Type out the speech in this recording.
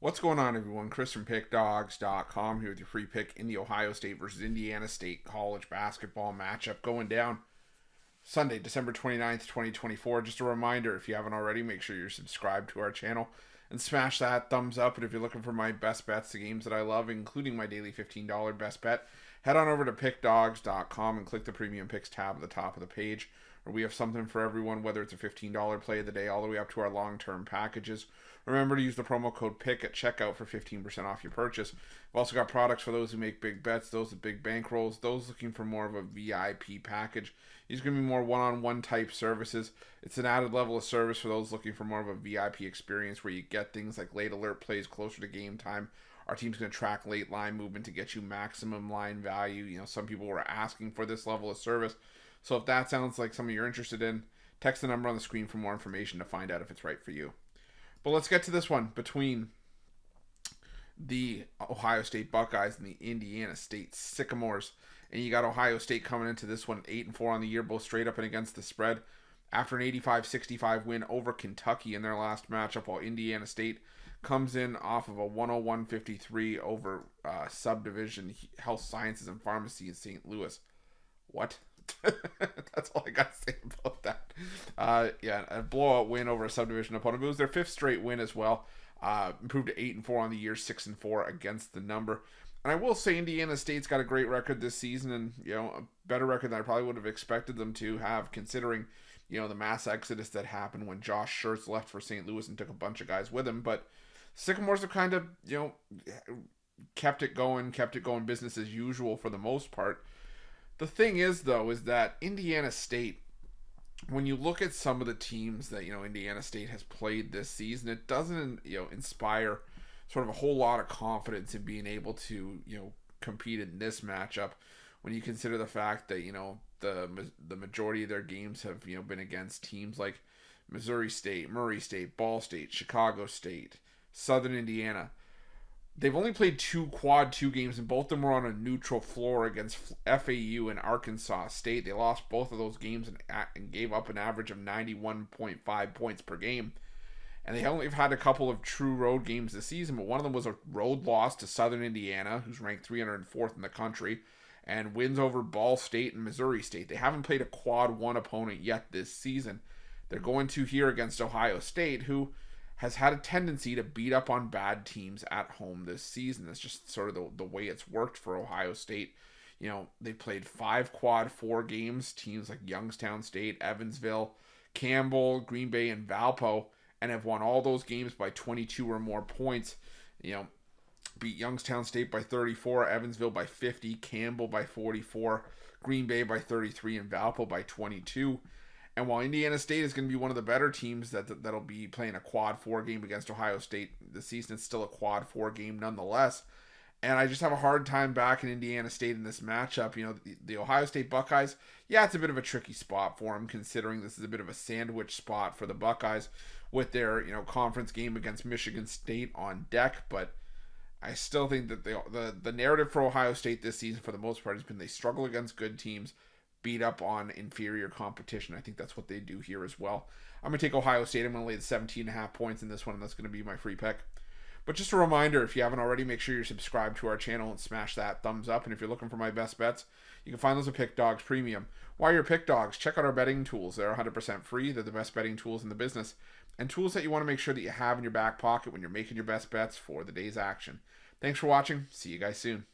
What's going on, everyone? Chris from Pickdawgz.com here with your free pick in the Ohio State versus Indiana State college basketball matchup going down Sunday, December 29th, 2024. Just a reminder, if you haven't already, make sure you're subscribed to our channel and smash that thumbs up. And if you're looking for my best bets, the games that I love, including my daily $15 best bet, head on over to Pickdawgz.com and click the Premium Picks tab at the top of the page, where we have something for everyone, whether it's a $15 play of the day all the way up to our long-term packages. Remember to use the promo code PICK at checkout for 15% off your purchase. We've also got products for those who make big bets, those with big bankrolls, those looking for more of a VIP package. These are going to be more one-on-one type services. It's an added level of service for those looking for more of a VIP experience where you get things like late alert plays closer to game time. Our team's going to track late line movement to get you maximum line value. You know, some people were asking for this level of service. So if that sounds like something you're interested in, text the number on the screen for more information to find out if it's right for you. But let's get to this one between the Ohio State Buckeyes and the Indiana State Sycamores. And you got Ohio State coming into this one 8-4 on the year, both straight up and against the spread, after an 85-65 win over Kentucky in their last matchup, while Indiana State comes in off of a 101-53 over subdivision health sciences and pharmacy in St. Louis. What? That's all I got to say about that. A blowout win over a subdivision opponent. It was their fifth straight win as well. Improved to 8-4 on the year, 6-4 against the number. And I will say Indiana State's got a great record this season, and a better record than I probably would have expected them to have, considering the mass exodus that happened when Josh Schertz left for St. Louis and took a bunch of guys with him. But Sycamores have kind of kept it going business as usual for the most part. The thing is, though, is that Indiana State, when you look at some of the teams that Indiana State has played this season, it doesn't inspire sort of a whole lot of confidence in being able to compete in this matchup. When you consider the fact that the majority of their games have been against teams like Missouri State, Murray State, Ball State, Chicago State, Southern Indiana. They've only played two quad 2 games, and both of them were on a neutral floor against FAU and Arkansas State. They lost both of those games and gave up an average of 91.5 points per game. And they only have had a couple of true road games this season, but one of them was a road loss to Southern Indiana, who's ranked 304th in the country, and wins over Ball State and Missouri State. They haven't played a quad 1 opponent yet this season. They're going to here against Ohio State, who has had a tendency to beat up on bad teams at home this season. That's just sort of the way it's worked for Ohio State. They played 5 quad 4 games, teams like Youngstown State, Evansville, Campbell, Green Bay, and Valpo, and have won all those games by 22 or more points. Beat Youngstown State by 34, Evansville by 50, Campbell by 44, Green Bay by 33, and Valpo by 22. And while Indiana State is going to be one of the better teams that'll be playing a quad 4 game against Ohio State this season, it's still a quad 4 game nonetheless. And I just have a hard time backing Indiana State in this matchup. The Ohio State Buckeyes, it's a bit of a tricky spot for them, considering this is a bit of a sandwich spot for the Buckeyes with their conference game against Michigan State on deck. But I still think that the narrative for Ohio State this season, for the most part, has been they struggle against good teams, beat up on inferior competition. I think that's what they do here as well. I'm going to take Ohio State. I'm going to lay the 17.5 points in this one, and that's going to be my free pick. But just a reminder, if you haven't already, make sure you're subscribed to our channel and smash that thumbs up. And if you're looking for my best bets, you can find those at Pick Dawgz Premium. While you're at Pick Dawgz, check out our betting tools. They're 100% free. They're the best betting tools in the business, and tools that you want to make sure that you have in your back pocket when you're making your best bets for the day's action. Thanks for watching. See you guys soon.